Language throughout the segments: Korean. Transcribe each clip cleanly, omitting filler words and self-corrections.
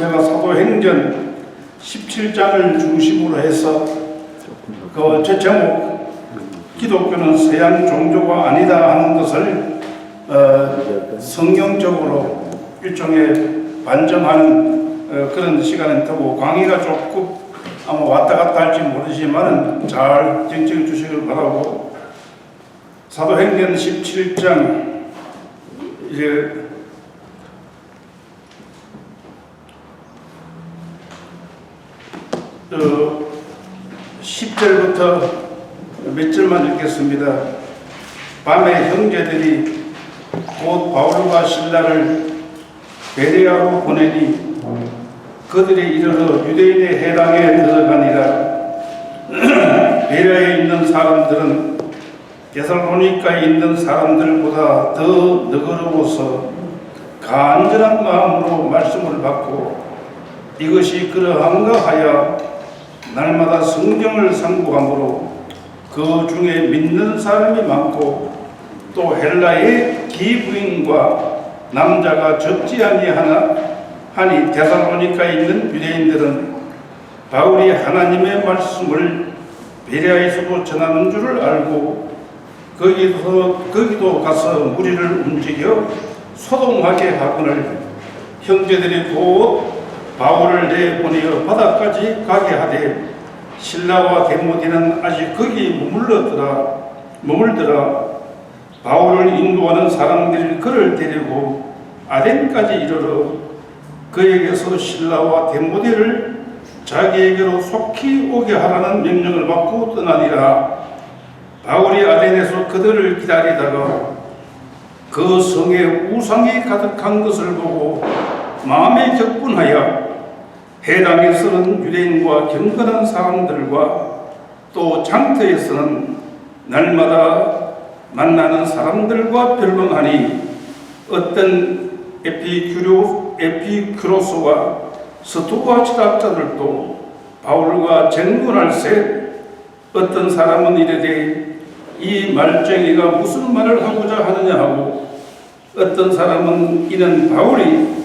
제가 사도행전 17장을 중심으로 해서 그 제목 기독교는 서양 종교가 아니다 하는 것을 성경적으로 일종의 반증하는 그런 시간을 두고 강의가 조금 아마 왔다 갔다 할지 모르지만 잘 정정해 주시길 바라고, 사도행전 17장 이제 10절부터 몇 절만 읽겠습니다. 밤에 형제들이 곧 바울과 실라를 베레아로 보내니 그들이 이르러 유대인의 회당에 들어가니라. 베레아에 있는 사람들은 데살로니가에 있는 사람들보다 더 너그러워서 간절한 마음으로 말씀을 받고 이것이 그러한가 하여 날마다 성경을 상고함으로 그 중에 믿는 사람이 많고 또 헬라의 기부인과 남자가 적지 아니하니 데살로니가에 있는 유대인들은 바울이 하나님의 말씀을 베레아에서도 전하는 줄을 알고 거기도 가서 무리를 움직여 소동하게 하거늘 형제들이 곧 바울을 내보내어 바다까지 가게 하되 실라와 데모데는 아직 거기 머물더라. 바울을 인도하는 사람들이 그를 데리고 아덴까지 이르러 그에게서 실라와 데모데를 자기에게로 속히 오게 하라는 명령을 받고 떠나니라. 바울이 아덴에서 그들을 기다리다가 그 성에 우상이 가득한 것을 보고 마음에 격분하여 회당에서는 유대인과 경건한 사람들과 또 장터에서는 날마다 만나는 사람들과 변론하니 어떤 에피큐로스와 스토아 철학자들도 바울과 쟁론할세 어떤 사람은 이르되 이 말쟁이가 무슨 말을 하고자 하느냐 하고 어떤 사람은 이는 바울이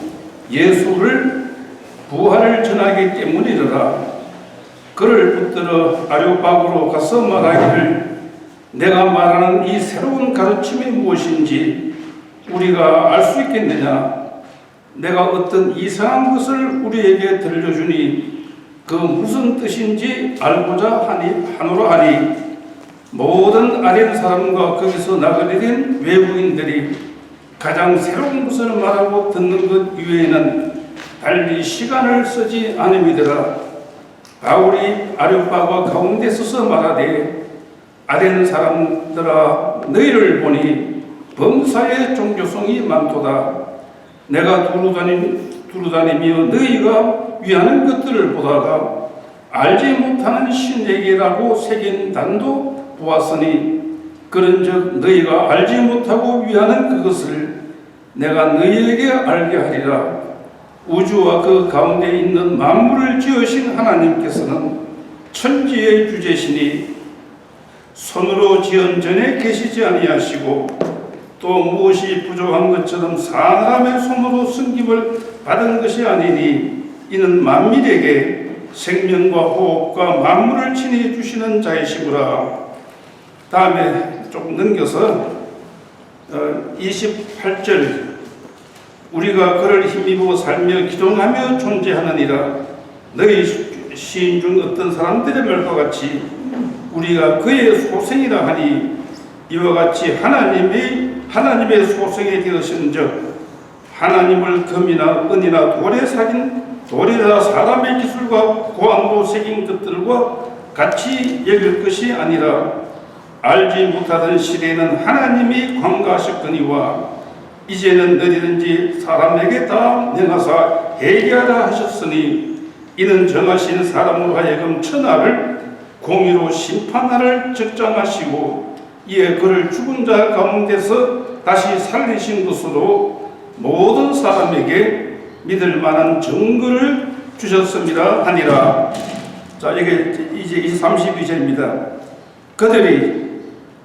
예수를 부활을 전하기 때문이더라. 그를 붙들어 아레오파고로 가서 말하기를 내가 말하는 이 새로운 가르침이 무엇인지 우리가 알 수 있겠느냐. 내가 어떤 이상한 것을 우리에게 들려주니 그 무슨 뜻인지 알고자 하노라 하니 모든 아덴 사람과 거기서 나그네 된 외국인들이 가장 새로운 것을 말하고 듣는 것 이외에는 달리 시간을 쓰지 않음이더라. 바울이 아레오파고 가운데 서서 말하되 아덴 사람들아 너희를 보니 범사의 종교성이 많도다. 내가 두루다니며 너희가 위하는 것들을 보다가 알지 못하는 신에게라고 새긴 단도 보았으니 그런즉 너희가 알지 못하고 위하는 그것을 내가 너희에게 알게 하리라. 우주와 그 가운데 있는 만물을 지으신 하나님께서는 천지의 주제시니 손으로 지은 전에 계시지 아니하시고 또 무엇이 부족한 것처럼 사람의 손으로 섬김을 받은 것이 아니니 이는 만민에게 생명과 호흡과 만물을 친히 주시는 자이시구라. 다음에 조금 넘겨서 28절 우리가 그를 힘입어 살며 기동하며 존재하느니라. 너희 시인 중 어떤 사람들의 말과 같이 우리가 그의 소생이라 하니 이와 같이 하나님의 소생이 되었은즉 하나님을 금이나 은이나 돌이나 사람의 기술과 고안도 새긴 것들과 같이 여길 것이 아니라 알지 못하던 시대에는 하나님이 관가하셨거니와 이제는 어디든지 사람에게 다 명하사 회개하라 하셨으니 이는 정하신 사람으로 하여금 천하를 공의로 심판하를 적장하시고 이에 그를 죽은 자 가운데서 다시 살리신 것으로 모든 사람에게 믿을 만한 증거를 주셨습니다 하니라. 자, 이게 이제 32절입니다. 그들이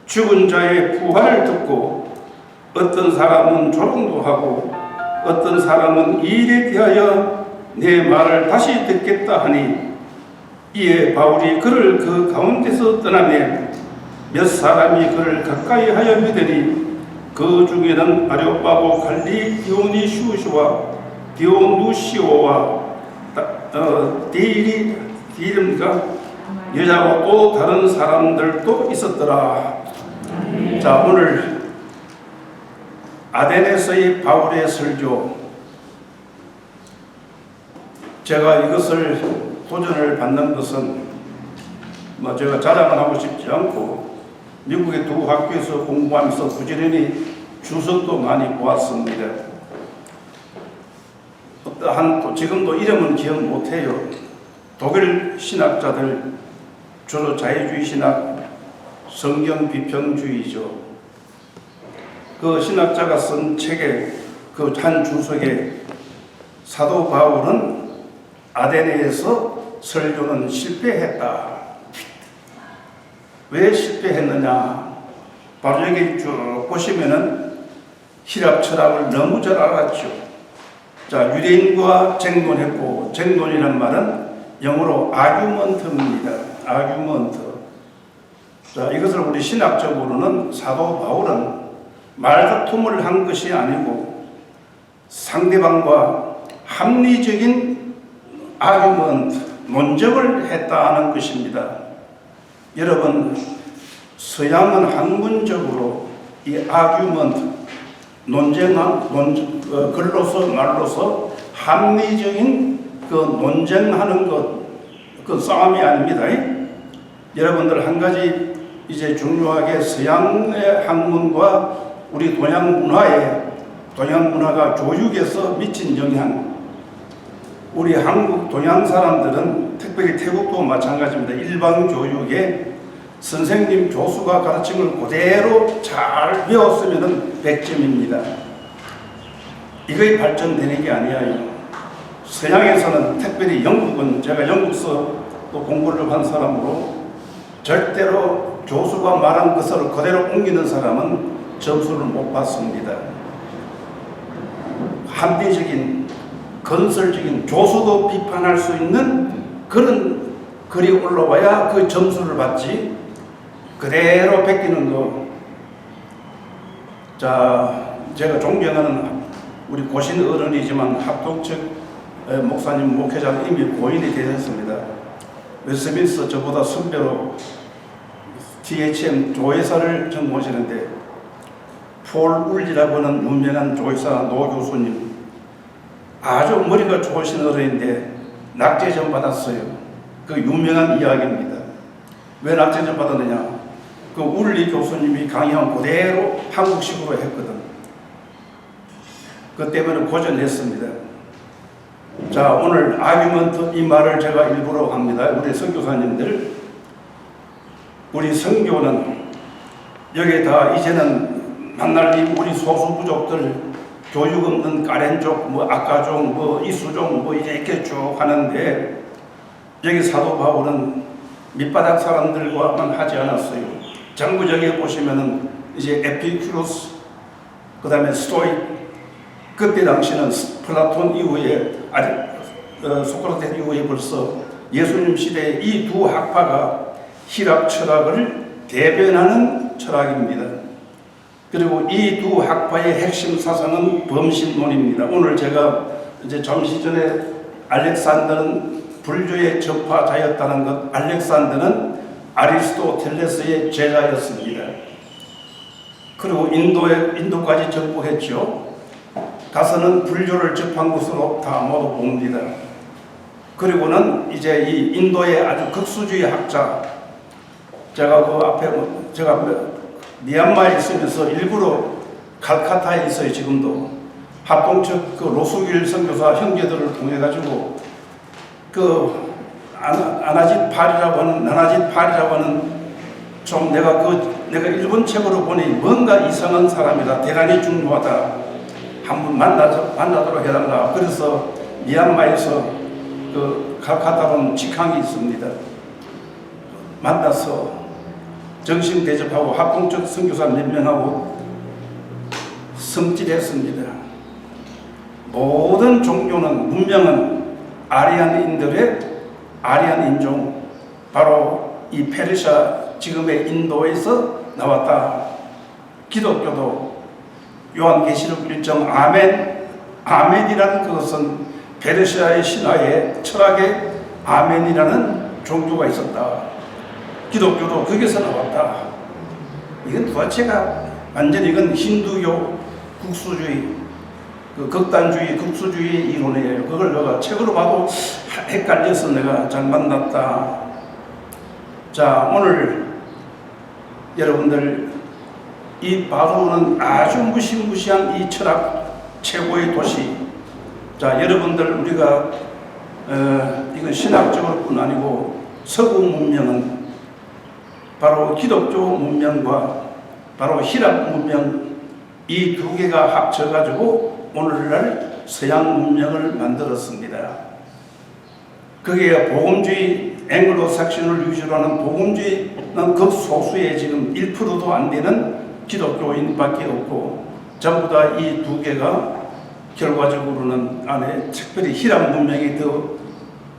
죽은 자의 부활을 듣고 어떤 사람은 조롱도 하고 어떤 사람은 이 일에 대하여 내 말을 다시 듣겠다 하니 이에 바울이 그를 그 가운데서 떠나매 몇 사람이 그를 가까이 하여 믿으니 그 중에는 아레오빠고 갈리 디오니시우스와 디오누시오와 디름과 여자와 또 다른 사람들도 있었더라. 자, 오늘 아덴에서의 바울의 설교, 제가 이것을 도전을 받는 것은 제가 자랑을 하고 싶지 않고 미국의 두 학교에서 공부하면서 부지런히 주석도 많이 보았습니다. 어떠한 지금도 이름은 기억 못해요. 독일 신학자들, 주로 자유주의 신학, 성경 비평주의죠. 그 신학자가 쓴 책의 그 한 주석에 사도 바울은 아데네에서 설교는 실패했다. 왜 실패했느냐? 바로 여기 쭉 보시면은 히랍 철학을 너무 잘 알았죠. 자, 유대인과 쟁론했고, 쟁론이란 말은 영어로 아규먼트입니다. 아규먼트. 자, 이것을 우리 신학적으로는 사도 바울은 말다툼을 한 것이 아니고 상대방과 합리적인 아규먼트, 논쟁을 했다는 것입니다. 여러분, 서양은 학문적으로 이 아규먼트, 글로서 말로서 합리적인 그 논쟁하는 것, 그 싸움이 아닙니다. 여러분들 한 가지 이제 중요하게 서양의 학문과 우리 동양 문화가 교육에서 미친 영향, 우리 한국 동양 사람들은 특별히 태국도 마찬가지입니다. 일반 교육에 선생님 교수가 가르친 걸 그대로 잘 배웠으면 100점입니다. 이거에 발전되는 게 아니에요. 서양에서는 특별히 영국은, 제가 영국서 또 공부를 한 사람으로, 절대로 교수가 말한 것을 그대로 옮기는 사람은 점수를 못 받습니다. 합리적인, 건설적인, 교수도 비판할 수 있는 그런 글이 올라와야 그 점수를 받지, 그대로 베끼는 거. 자, 제가 존경하는 우리 고신 어른이지만 합동측 목사님, 목회자는 이미 고인이 되셨습니다. 웨스트민스터 저보다 선배로 THM 조회사를 전공하시는데, 폴 울리라고 하는 유명한 조회사 노 교수님, 아주 머리가 좋으신 어른인데 낙제점 받았어요. 그 유명한 이야기입니다. 왜 낙제점 받았느냐? 그 울리 교수님이 강의한 그대로 한국식으로 했거든. 그 때문에 고전했습니다. 자, 오늘 아규먼트 이 말을 제가 일부러 합니다. 우리 선교사님들, 우리 선교는 여기에다 이제는 만날 우리 소수부족들, 교육 없는 가렌족, 아까족, 이수족, 이제 이렇게 쭉 하는데, 여기 사도 바울은 밑바닥 사람들과만 하지 않았어요. 정부적에 보시면은 이제 에피큐로스, 그 다음에 스토익, 그때 당시는 플라톤 이후에, 소크라테스 이후에 벌써 예수님 시대에 이 두 학파가 히랍 철학을 대변하는 철학입니다. 그리고 이 두 학파의 핵심 사상은 범신론입니다. 오늘 제가 이제 잠시 전에 알렉산더는 불교의 접하자였다는 것, 알렉산더는 아리스토텔레스의 제자였습니다. 그리고 인도까지 정복했죠. 가서는 불교를 접한 것으로 다 모두 봅니다. 그리고는 이제 이 인도의 아주 극수주의 학자, 제가 그 앞에 제가 미얀마에 있으면서 일부러 칼카타에 있어요. 지금도 합동측 그 로스길 선교사 형제들을 통해 가지고 그 나나짓 팔이라고 하는 좀 내가 일본 책으로 보니 뭔가 이상한 사람이다, 대단히 중요하다, 한번 만나도록 해달라. 그래서 미얀마에서 그 칼카타로 직항이 있습니다. 만나서 정신 대접하고 합동적 선교사 몇 명하고 성질했습니다. 모든 종교는, 문명은 아리안인들의 아리안 인종, 바로 이 페르시아 지금의 인도에서 나왔다. 기독교도 요한계시록 1장 아멘이라는 그것은 페르시아의 신화의 철학의 아멘이라는 종교가 있었다. 기독교도 거기서 나왔다. 이건 도대체가 완전히 이건 힌두교 국수주의, 그 극단주의 국수주의 이론이에요. 그걸 내가 책으로 봐도 헷갈려서 내가 잘 만났다. 자, 오늘 여러분들 이 바로는 아주 무시무시한 이 철학 최고의 도시. 자, 여러분들 우리가 이건 신학적으로뿐 아니고 서구 문명은 바로 기독교 문명과 바로 히랍 문명 이 두 개가 합쳐가지고 오늘날 서양 문명을 만들었습니다. 그게 복음주의 앵글로삭슨을 위주로 하는 복음주의는 극소수의 지금 1%도 안 되는 기독교인밖에 없고 전부 다 이 두 개가 결과적으로는 안에 특별히 히랍 문명이 더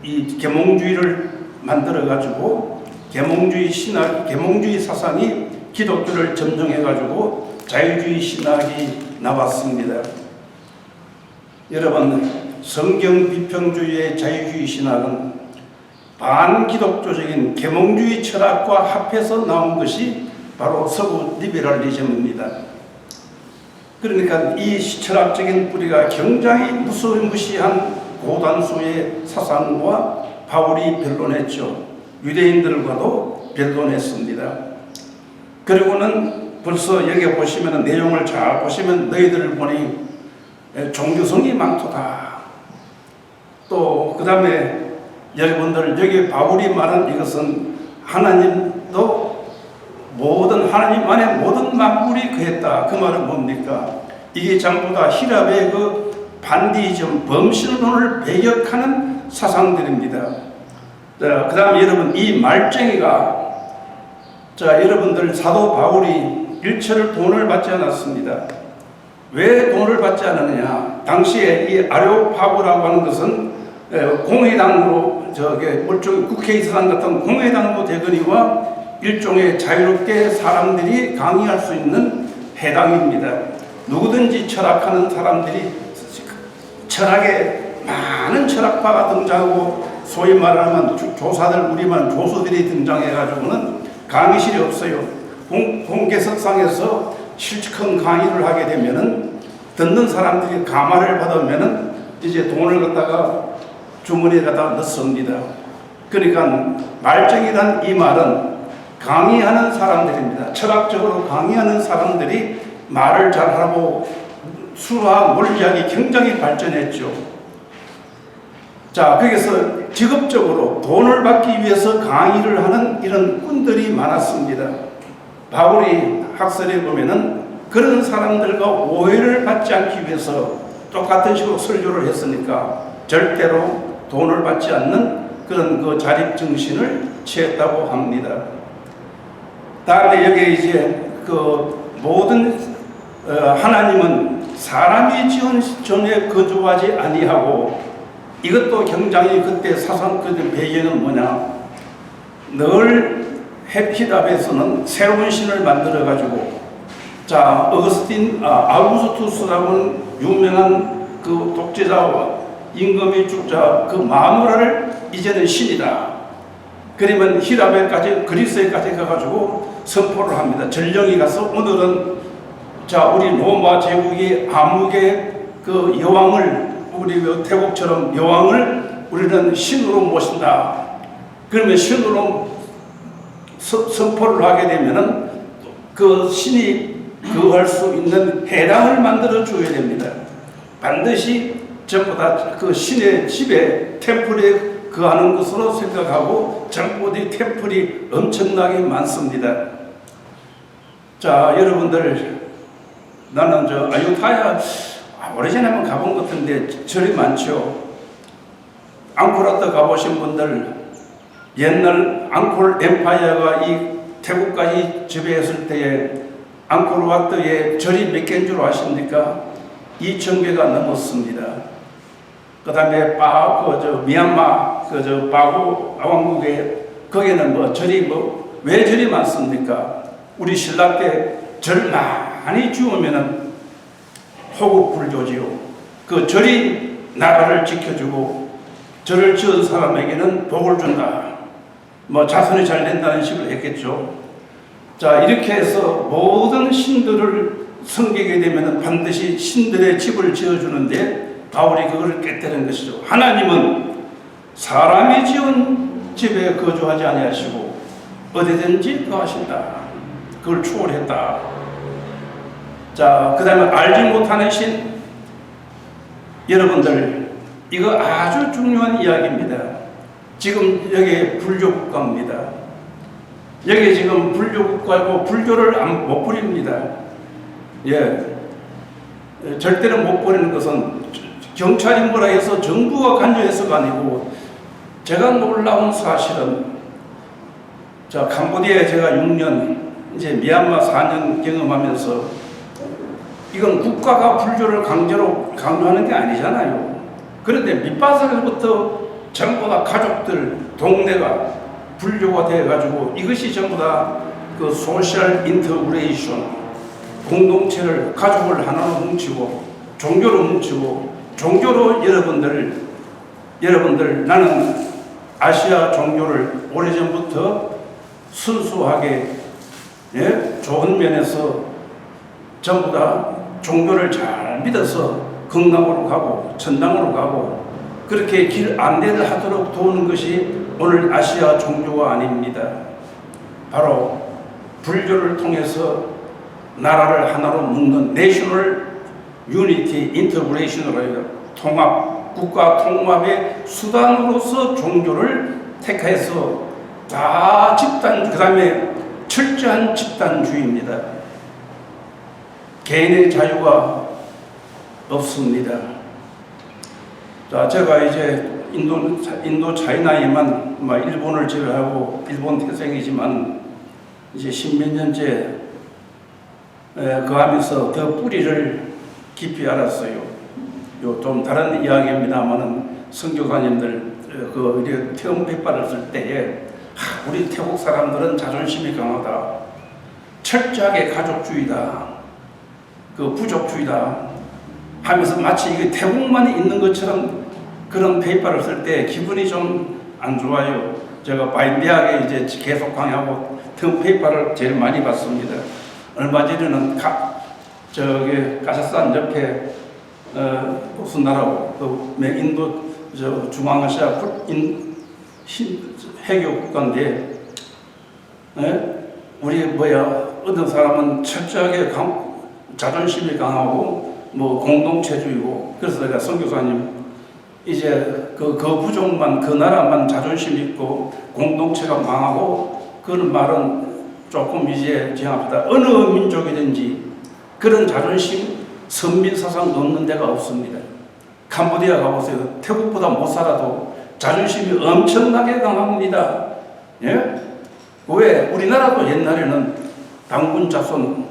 이 계몽주의를 만들어 가지고 계몽주의 신학, 계몽주의 사상이 기독교를 점령해 가지고 자유주의 신학이 나왔습니다. 여러분, 성경 비평주의의 자유주의 신학은 반기독교적인 계몽주의 철학과 합해서 나온 것이 바로 서구 리베럴리즘입니다. 그러니까 이 철학적인 뿌리가 굉장히 무시무시한 고단수의 사상과 바울이 변론했죠. 유대인들과도 변론했습니다. 그리고는 벌써 여기 보시면 내용을 잘 보시면 너희들을 보니 종교성이 많도다. 또 그 다음에 여러분들 여기 바울이 말한 이것은 하나님도 하나님 안에 모든 만물이 그했다. 그 말은 뭡니까? 이게 전부 다 히랍의 그 반디이즘, 범신론을 배격하는 사상들입니다. 자, 그 다음에 여러분 이 말쟁이가 여러분들 사도 바울이 일체를 돈을 받지 않았습니다. 왜 돈을 받지 않았느냐? 당시에 이 아레오파고라고 하는 것은 공회당으로 일종의 국회의사당 같은 공회당도 되거니와 일종의 자유롭게 사람들이 강의할 수 있는 해당입니다. 누구든지 철학하는 사람들이 철학에 많은 철학파가 등장하고 소위 말하면 조사들 우리만 조수들이 등장해가지고는 강의실이 없어요. 공개석상에서 실컷 강의를 하게 되면은 듣는 사람들이 감화를 받으면은 이제 돈을 갖다가 주머니에 갖다 넣습니다. 그러니까 말쟁이란 이 말은 강의하는 사람들입니다. 철학적으로 강의하는 사람들이 말을 잘하고 수학, 물리학이 굉장히 발전했죠. 자, 거기서 직업적으로 돈을 받기 위해서 강의를 하는 이런 꾼들이 많았습니다. 바울이 학설에 보면은 그런 사람들과 오해를 받지 않기 위해서 똑같은 식으로 설교를 했으니까 절대로 돈을 받지 않는 그런 그 자립정신을 취했다고 합니다. 다음에 여기 이제 그 모든 하나님은 사람이 지은 전에 거주하지 아니하고 이것도 굉장히 그때 사상 그 배경은 뭐냐? 늘 히랍에서는 새로운 신을 만들어 가지고 아우구스투스라는 유명한 그 독재자와 임금의 죽자 그 마누라를 이제는 신이다. 그러면 히랍에까지 그리스에까지 가가지고 선포를 합니다. 전령이 가서 오늘은 우리 로마 제국이 암흑의 그 여왕을 우리 태국처럼 여왕을 우리는 신으로 모신다. 그러면 신으로 선포를 하게 되면은 그 신이 거할 수 있는 해당을 만들어 줘야 됩니다. 반드시 전부 다 그 신의 집에 템플에 거하는 것으로 생각하고 전부 다 템플이 엄청나게 많습니다. 자, 여러분들 나는 아유타야 오래전에 한번 가본 것 같은데 절이 많죠. 앙코르와트 가보신 분들 옛날 앙콜 엠파이어가 이 태국까지 지배했을 때에 앙코르와트의 절이 몇 개인 줄 아십니까? 2,000개가 넘었습니다. 그다음에 미얀마 바구 왕국에 거기는 뭐 절이 왜 절이 많습니까? 우리 신라 때 절 많이 지으면은 호국 불교지요. 그 절이 나라를 지켜주고 절을 지은 사람에게는 복을 준다. 뭐 자손이 잘 된다는 식으로 했겠죠. 자, 이렇게 해서 모든 신들을 섬기게 되면 반드시 신들의 집을 지어주는데 바울이 그거를 깨뜨린 것이죠. 하나님은 사람이 지은 집에 거주하지 아니하시고 어디든지 거하신다. 그걸 초월했다. 자, 그 다음에 알지 못하는 신. 여러분들, 이거 아주 중요한 이야기입니다. 지금 여기 불교국가입니다. 여기 지금 불교국가이고 불교를 못 부립니다. 예. 절대로 못 버리는 것은 경찰이 뭐라 해서 정부가 간주해서가 아니고, 제가 놀라운 사실은, 자, 캄보디아에 제가 6년, 이제 미얀마 4년 경험하면서, 이건 국가가 불교를 강조하는 게 아니잖아요. 그런데 밑바닥부터 전부 다 가족들, 동네가 불교가 되어가지고 이것이 전부 다 그 소셜 인터그레이션, 공동체를, 가족을 하나로 뭉치고 종교로 뭉치고, 종교로 여러분들 나는 아시아 종교를 오래전부터 순수하게, 예? 좋은 면에서 전부 다 종교를 잘 믿어서 극락으로 가고 천당으로 가고 그렇게 길 안내를 하도록 도우는 것이 오늘 아시아 종교가 아닙니다. 바로 불교를 통해서 나라를 하나로 묶는 내셔널 유니티 인터그레이션으로 해요. 통합, 국가 통합의 수단으로서 종교를 택해서 다 집단, 그 다음에 철저한 집단주의입니다. 개인의 자유가 없습니다. 자, 제가 이제 인도 차이나에만 일본을 제외하고 일본 태생이지만 이제 십몇 년째 거하면서 더 뿌리를 깊이 알았어요. 요 좀 다른 이야기입니다만은 선교사님들 그 태움 백발을 쓸 때에 우리 태국 사람들은 자존심이 강하다, 철저하게 가족주의다, 그 부족주의다 하면서 마치 이게 태국만 있는 것처럼 그런 페이퍼를 쓸 때 기분이 좀 안 좋아요. 제가 바인디하게 이제 계속 강의하고 그 페이퍼를 제일 많이 받습니다. 얼마 전에는 카자흐스탄 옆에 무슨 나라고 인도 중앙아시아 해교 국가인데, 우리 어떤 사람은 철저하게 자존심이 강하고 공동체주의고, 그래서 내가 선교사님 이제 그 부족만, 그 나라만 자존심 있고 공동체가 망하고 그런 말은 조금 이제 제압하다. 어느 민족이든지 그런 자존심, 선민사상 없는 데가 없습니다. 캄보디아 가보세요. 태국보다 못 살아도 자존심이 엄청나게 강합니다. 예? 왜? 우리나라도 옛날에는 당군 자손,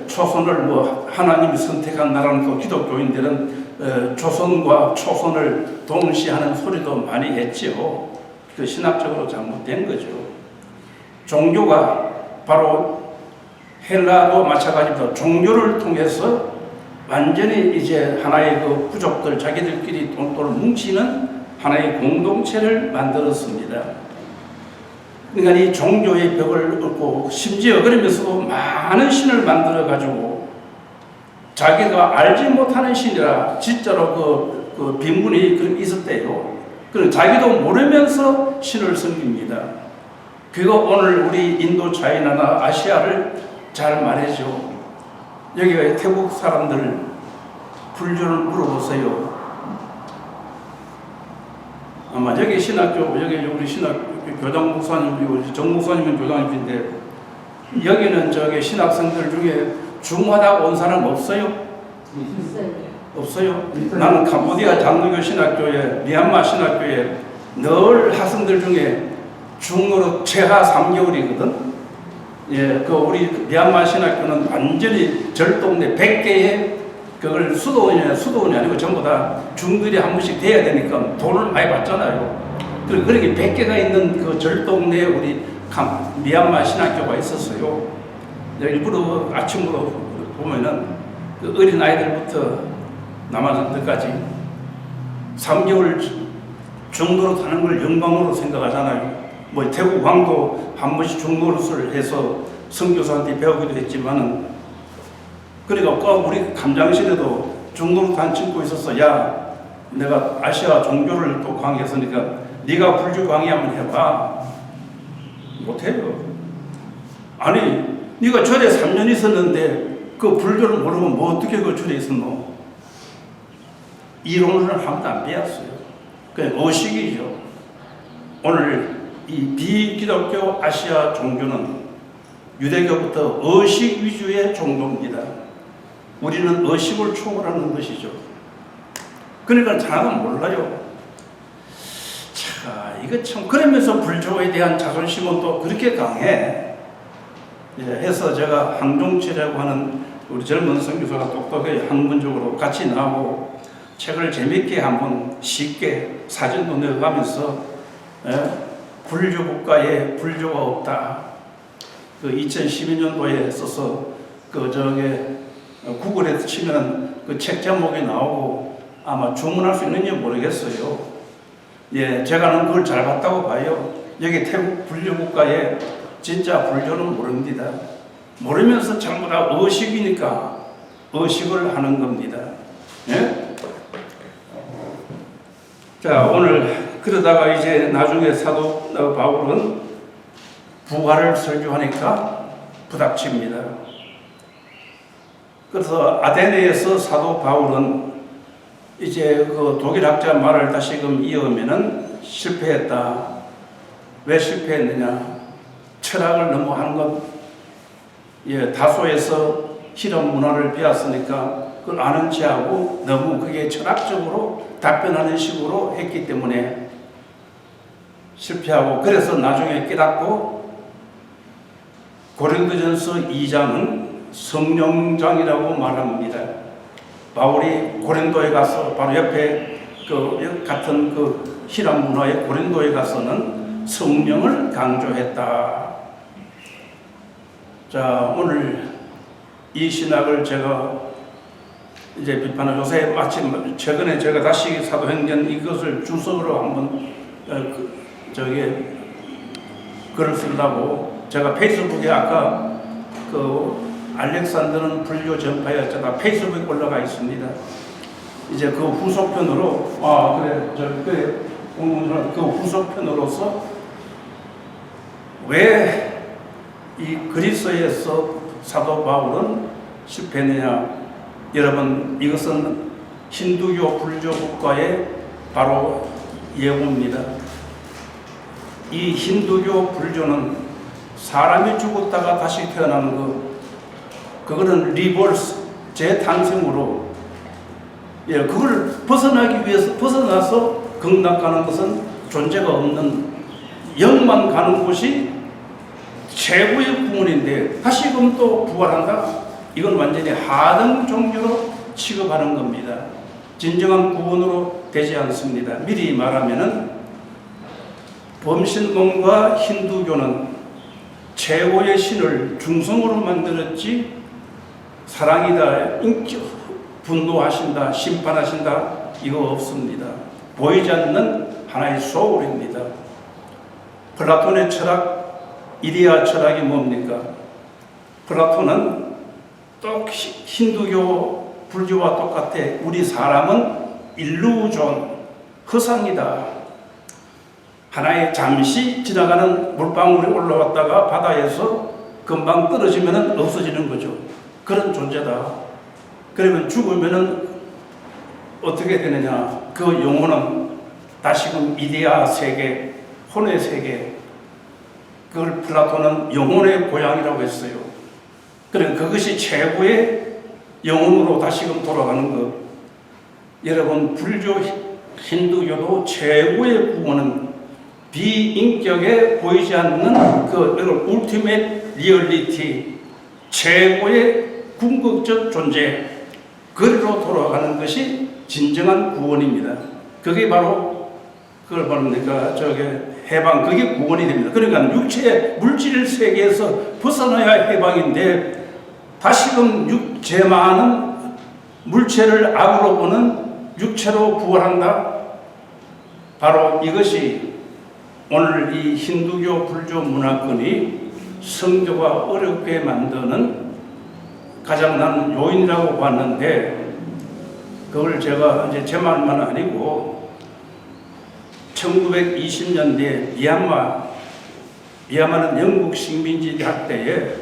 초선을 하나님이 선택한 나라는 또 기독교인들은 조선과 초선을 동시하는 소리도 많이 했지요. 그 신학적으로 잘못된 거죠. 종교가 바로 헬라도 마찬가지입니다. 종교를 통해서 완전히 이제 하나의 그 부족들, 자기들끼리 똘똘 뭉치는 하나의 공동체를 만들었습니다. 그러니까 이 종교의 벽을 얻고, 심지어 그러면서도 많은 신을 만들어가지고 자기가 알지 못하는 신이라 진짜로 그 빈분이 있었대요. 그럼 자기도 모르면서 신을 섬깁니다. 그거 오늘 우리 인도, 차이나나 아시아를 잘 말해줘. 여기 태국 사람들 불교를 물어보세요. 아마 여기 신학교, 여기 우리 교장 목사님, 정 목사님은 교장님인데, 여기는 신학생들 중에 중화다 온 사람 없어요? 없어요? 나는 캄보디아 장로교 신학교에, 미얀마 신학교에 늘 학생들 중에 중으로 최하 3개월이거든. 우리 미얀마 신학교는 완전히 절동네 100개의 그걸 수도원이 아니고 전부 다 중들이 한 번씩 돼야 되니까 돈을 많이 받잖아요. 그리고 그렇게 100개가 있는 그 절동네에 우리 미얀마 신학교가 있었어요. 일부러 아침으로 보면은 그 어린 아이들부터 남아선들까지 3개월 중노릇 하는 걸 영광으로 생각하잖아요. 뭐 태국 왕도 한 번씩 중노릇을 해서 선교사한테 배우기도 했지만은, 그러니까 우리 감장실에도 중노릇한 친구 있었어. 야, 내가 아시아 종교를 또 강의했으니까 네가 불교 강의 한번 해봐. 못해요. 아니, 네가 절에 3년 있었는데 그 불교를 모르면 뭐 어떻게 그 절에 있었노? 이론을 아무도 안 배웠어요. 그냥 의식이죠. 오늘 이 비기독교 아시아 종교는 유대교부터 의식 위주의 종교입니다. 우리는 의식을 초월하는 것이죠. 그러니까 하나도 몰라요. 자, 이거 참, 그러면서 불교에 대한 자존심은 또 그렇게 강해. 해서 제가 항종치라고 하는 우리 젊은 선교사가 똑똑하게 학문적으로 같이 나오고 책을 재밌게 한번 쉽게 사진도 내어가면서 불교 국가에 불교가 없다. 그 2012년도에 써서 그 저게 구글에서 치면 그 책 제목이 나오고 아마 주문할 수 있는지 모르겠어요. 예, 제가는 그걸 잘 봤다고 봐요. 여기 태국 불교 국가에 진짜 불교는 모릅니다. 모르면서 전부 다 의식이니까 의식을 하는 겁니다. 예? 자, 오늘 그러다가 이제 나중에 사도 바울은 부활을 설교하니까 부닥칩니다. 그래서 아테네에서 사도 바울은 이제 그 독일 학자 말을 다시금 이어오면은 실패했다. 왜 실패했느냐? 철학을 너무 하는 것, 다소에서 실험 문화를 배웠으니까 그걸 아는 체하고 너무 그게 철학적으로 답변하는 식으로 했기 때문에 실패하고, 그래서 나중에 깨닫고 고린도전서 2장은 성령장이라고 말합니다. 바울이 고린도에 가서 바로 옆에 그 같은 그 히랍 문화의 고린도에 가서는 성령을 강조했다. 자, 오늘 이 신학을 제가 이제 비판을 요새 마침 최근에 제가 다시 사도행전 이것을 주석으로 한번 글을 쓰려고 제가 페이스북에 아까 그 알렉산더는 불교 전파였잖아. 페이스북에 올라가 있습니다. 이제 그 후속편으로 그 후속편으로서 왜 이 그리스에서 사도 바울은 실패했느냐? 여러분, 이것은 힌두교 불교 국가의 바로 예고입니다. 이 힌두교 불교는 사람이 죽었다가 다시 태어나는 그거는 리버스, 재탄생으로, 그걸 벗어나기 위해서, 벗어나서 극락가는 것은 존재가 없는, 영만 가는 곳이 최고의 구원인데 다시금 또 부활한다? 이건 완전히 하등 종교로 취급하는 겁니다. 진정한 구원으로 되지 않습니다. 미리 말하면은 범신론과 힌두교는 최고의 신을 중성으로 만들었지 사랑이다, 분노하신다, 심판하신다, 이거 없습니다. 보이지 않는 하나의 소울입니다. 플라톤의 철학, 이데아 철학이 뭡니까? 플라톤은 또 힌두교 불교와 똑같아. 우리 사람은 일루전, 허상이다. 하나의 잠시 지나가는 물방울이 올라왔다가 바다에서 금방 떨어지면 없어지는 거죠. 그런 존재다. 그러면 죽으면 어떻게 되느냐? 그 영혼은 다시금 이데아 세계, 혼의 세계, 그걸 플라톤은 영혼의 고향이라고 했어요. 그래, 그것이 최고의 영혼으로 다시금 돌아가는 것. 여러분, 불교, 힌두교도 최고의 구원은 비인격에 보이지 않는 그 울티메이트 리얼리티, 최고의 궁극적 존재, 거리로 돌아가는 것이 진정한 구원입니다. 그게 바로 그걸 뭡니까? 해방, 그게 구원이 됩니다. 그러니까 육체의 물질 세계에서 벗어나야 해방인데 다시금 죄만은 물체를 악으로 보는 육체로 부활한다. 바로 이것이 오늘 이 힌두교 불교 문화권이 성교가 어렵게 만드는 가장 나는 요인이라고 봤는데, 그걸 제가 이제 제 말만 아니고 1920년대 미얀마는 영국 식민지 할 때에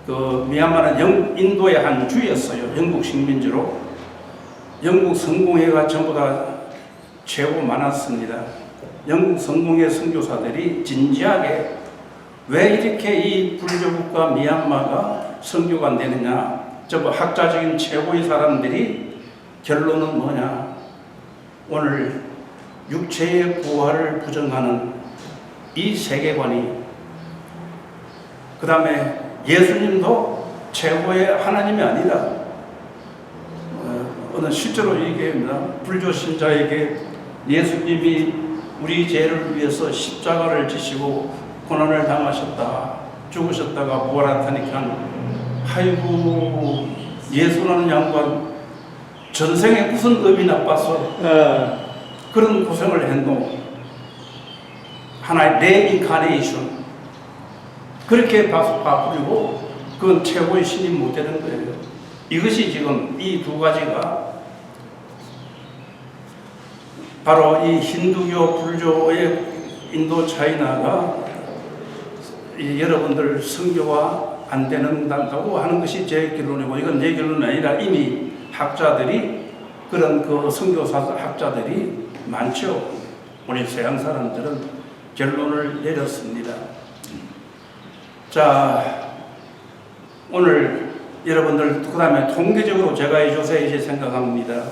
미얀마는 인도의 한 주였어요. 영국 식민지로. 영국 성공회가 전부 다 최고 많았습니다. 영국 성공회 선교사들이 진지하게 왜 이렇게 이 불교국가 미얀마가 선교가 안 되느냐, 학자적인 최고의 사람들이 결론은 뭐냐, 오늘 육체의 부활을 부정하는 이 세계관이, 그 다음에 예수님도 최고의 하나님이 아니라 어느 실제로 얘기합니다. 불교 신자에게 예수님이 우리 죄를 위해서 십자가를 지시고 고난을 당하셨다, 죽으셨다가 부활하다니까, 아이고 예수라는 양반 전생에 무슨 업이 나빠서 그런 고생을 했노. 하나의 레인카네이션, 그렇게 바꾸리고 그건 최고의 신이 못 되는 거예요. 이것이 지금 이 두 가지가 바로 이 힌두교 불교의 인도 차이나가 여러분들 선교가 안 된다고 하는 것이 제 결론이고, 이건 내 결론이 아니라 이미 학자들이, 그런 선교사 학자들이 많죠. 우리 서양 사람들은 결론을 내렸습니다. 자, 오늘 여러분들 그 다음에 통계적으로 제가 요새 이제 생각합니다.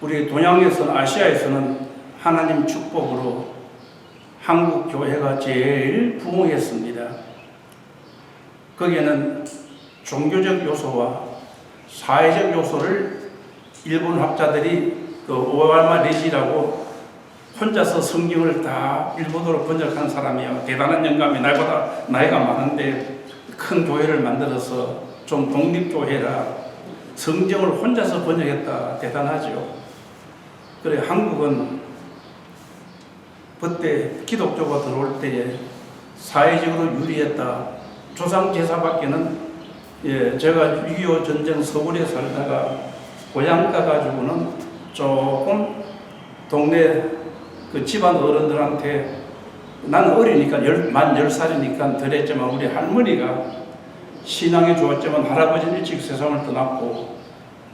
우리 동양에서는, 아시아에서는 하나님 축복으로 한국 교회가 제일 부흥했습니다. 거기에는 종교적 요소와 사회적 요소를 일본 학자들이 오바마 레지라고 혼자서 성경을 다 일본어로 번역한 사람이야. 대단한 영감이, 나보다 나이가 많은데 큰 교회를 만들어서 좀 독립교회라 성경을 혼자서 번역했다. 대단하죠. 그래, 한국은 그때 기독교가 들어올 때에 사회적으로 유리했다. 조상제사밖에는, 제가 6.25 전쟁 서울에 살다가 고향 가가지고는 조금 동네 집안 어른들한테, 나는 어리니까 만 10살이니까 덜 했지만 우리 할머니가 신앙이 좋았지만 할아버지는 일찍 세상을 떠났고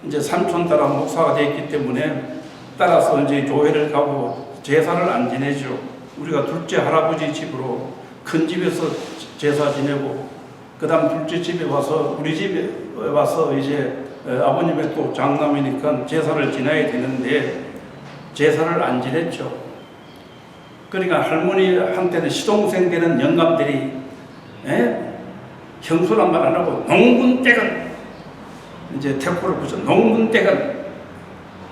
이제 삼촌 따라 목사가 됐기 때문에 따라서 이제 교회를 가고 제사를 안 지내죠. 우리가 둘째 할아버지 집으로 큰 집에서 제사 지내고, 그 다음 둘째 집에 와서, 우리 집에 와서 이제 아버님의 또 장남이니까 제사를 지내야 되는데 제사를 안 지냈죠. 그러니까 할머니한테는 시동생 되는 영감들이 형수란 말 안 하고 농군댁은 이제 태포를 붙여 농군댁은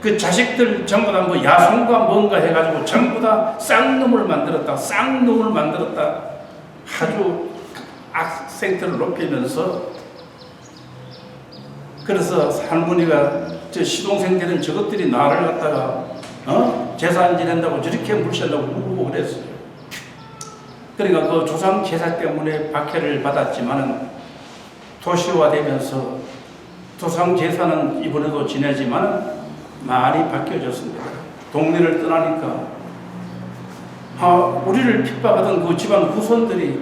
그 자식들 전부 다 야송과 뭔가 해가지고 전부 다 쌍놈을 만들었다, 쌍놈을 만들었다, 아주 악생들을 높이면서, 그래서 할머니가 저 시동생들은 저것들이 나를 갖다가 제사 안 지낸다고 저렇게 물살라고 울고 그랬어요. 그러니까 그 조상 제사 때문에 박해를 받았지만은 도시화되면서 조상 제사는 이번에도 지내지만 많이 바뀌어졌습니다. 동네를 떠나니까 우리를 핍박하던 그 집안 후손들이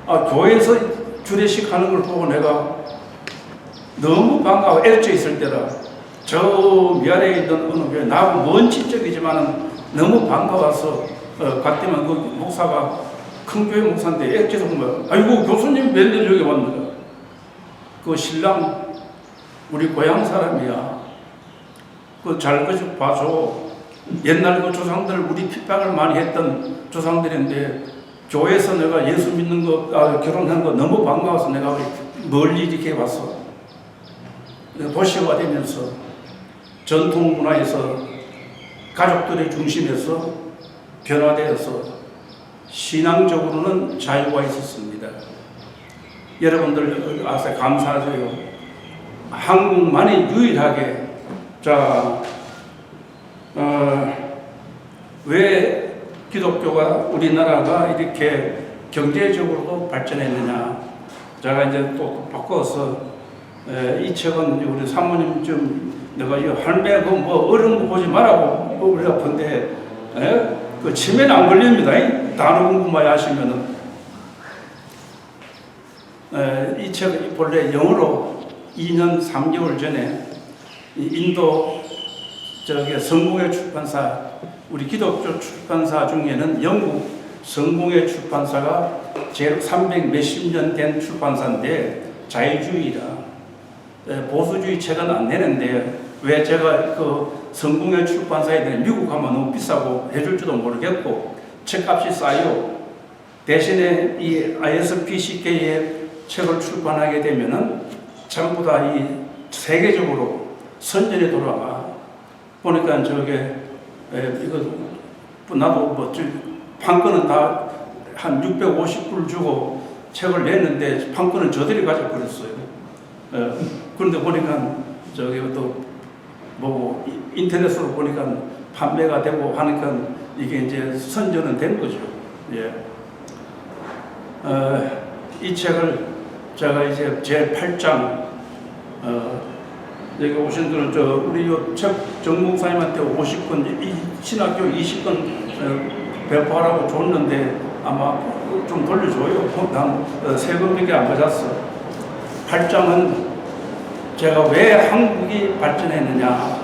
교회에서 주례식 하는 걸 보고 내가 너무 반가워. 애초에 있을 때라 저 미아래에 있던 어느 교회, 나하고 먼 친척이지만은 너무 반가워서 갔더니 그 목사가 큰 교회 목사인데 애초에서 보면, 아이고 교수님 웬일 여기 왔는가. 그 신랑 우리 고향 사람이야. 그 잘 봐줘. 옛날 그 조상들, 우리 핍박을 많이 했던 조상들인데 교회에서 내가 예수 믿는 거, 결혼한 거 너무 반가워서 내가 멀리 이렇게 왔어. 도시화되면서 전통 문화에서 가족들의 중심에서 변화되어서 신앙적으로는 자유가 있었습니다. 여러분들 아세 감사하세요. 한국만이 유일하게 왜 기독교가 우리나라가 이렇게 경제적으로도 발전했느냐? 제가 이제 또 바꿔서 이 책은 우리 사모님 좀 내가 이 할매 뭐 어려운 거 보지 말라고 우리 아픈데 그 치매는 안 걸립니다. 단어 공부만 하시면은 이 책은 본래 영어로 2년 3개월 전에 인도 성공회 출판사 우리 기독교 출판사 중에는 영국 성공회 출판사가 제 300 몇십 년 된 출판사인데 자유주의라 보수주의 책은 안 내는데 왜 제가 그 성공회 출판사에 대해 미국 가면 너무 비싸고 해줄지도 모르겠고 책값이 싸요. 대신에 이 ISPCK의 책을 출판하게 되면은 전부 다 이 세계적으로 선전에 돌아가 보니까 이거 나도 뭐 판권은 다 한 650불 주고 책을 냈는데 판권은 저들이 가져버렸어요. 그런데 보니까 또 뭐 인터넷으로 보니까 판매가 되고 하니까 이게 이제 선전은 된 거죠. 예. 이 책을 제가 이제 제 8장 여기 오신 분은 우리 책 정목사님한테 50권 이 신학교 20권 배포하라고 줬는데 아마 좀 돌려줘요. 난 3권밖에 안 받았어. 8장은 제가 왜 한국이 발전했느냐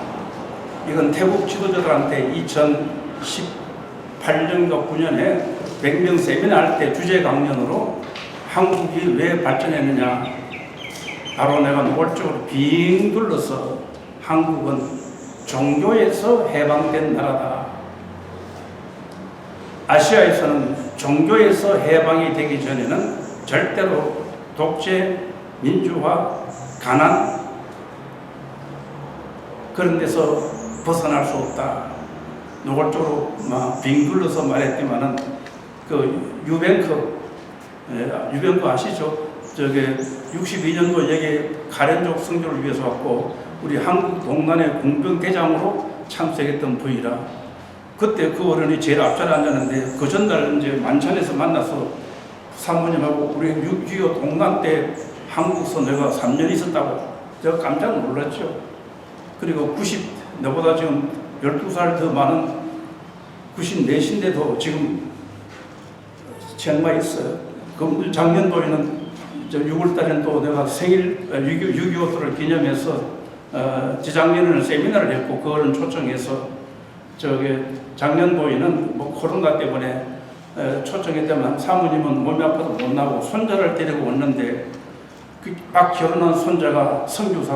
이건 태국 지도자들한테 2018년과 9년에 100명 세미나 할 때 주제 강연으로 한국이 왜 발전했느냐 바로 내가 노골적으로 빙 둘러서 한국은 종교에서 해방된 나라다. 아시아에서는 종교에서 해방이 되기 전에는 절대로 독재, 민주화, 가난 그런 데서 벗어날 수 없다. 노골적으로 빙 둘러서 말했지만은 그 유뱅크 아시죠? 62년도 여기 가련족 성교를 위해서 왔고 우리 한국 동란의 공병대장으로 참석했던 부위라 그때 그 어른이 제일 앞자리에 앉았는데 그 전날 이제 만찬에서 만나서 사모님하고 우리 6.25 동란 때 한국서 내가 3년 있었다고 제가 깜짝 놀랐죠. 그리고 너보다 지금 12살 더 많은 94인데도 지금 치앙마이에 있어요. 그 작년도에는 6월달에는 또 내가 생일 6.25를 기념해서 재작년에는 세미나를 했고 그거는 초청해서 작년도에는 뭐 코로나 때문에 초청했다면 사모님은 몸이 아파서 못 나오고 손자를 데리고 왔는데 막 결혼한 손자가 선교사